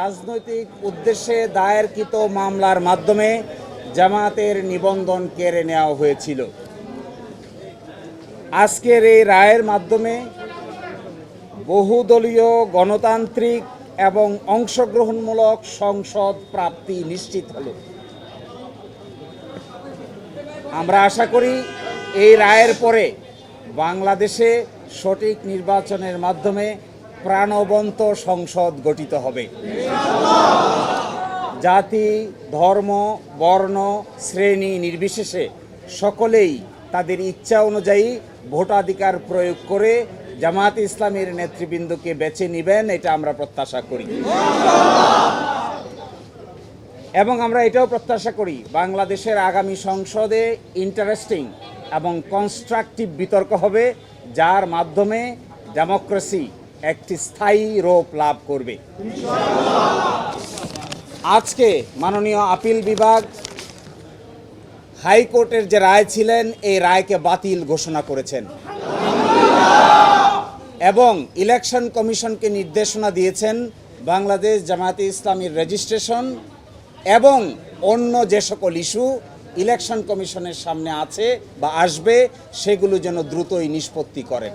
রাজনৈতিক উদ্দেশ্যে দায়েরকৃত মামলার মাধ্যমে জামায়াতের নিবন্ধন কেড়ে নেওয়া হয়েছিল। আজকের এই রায়ের মাধ্যমে বহুদলীয় গণতান্ত্রিক এবং অংশগ্রহণমূলক সংসদ প্রাপ্তি নিশ্চিত হল। আমরা আশা করি এই রায়ের পরে বাংলাদেশে সঠিক নির্বাচনের মাধ্যমে প্রাণবন্ত সংসদ গঠিত হবে। জাতি, ধর্ম, বর্ণ, শ্রেণী নির্বিশেষে সকলেই তাদের ইচ্ছা অনুযায়ী ভোটাধিকার প্রয়োগ করে জামায়াতে ইসলামীর নেতৃবৃন্দকে বেছে নেবেন, এটা আমরা প্রত্যাশা করি। এবং আমরা এটাও প্রত্যাশা করি বাংলাদেশের আগামী সংসদে ইন্টারেস্টিং এবং কনস্ট্রাকটিভ বিতর্ক হবে, যার মাধ্যমে ডেমোক্রেসি একটি স্থায়ী রূপ লাভ করবে। আজকে মাননীয় আপিল বিভাগ হাইকোর্টের যে রায় ছিলেন এই রায়কে বাতিল ঘোষণা করেছেন এবং ইলেকশন কমিশনকে নির্দেশনা দিয়েছেন বাংলাদেশ জামায়াতে ইসলামীর রেজিস্ট্রেশন এবং অন্য যে সকল ইস্যু ইলেকশন কমিশনের সামনে আছে বা আসবে সেগুলো যেন দ্রুতই নিষ্পত্তি করেন।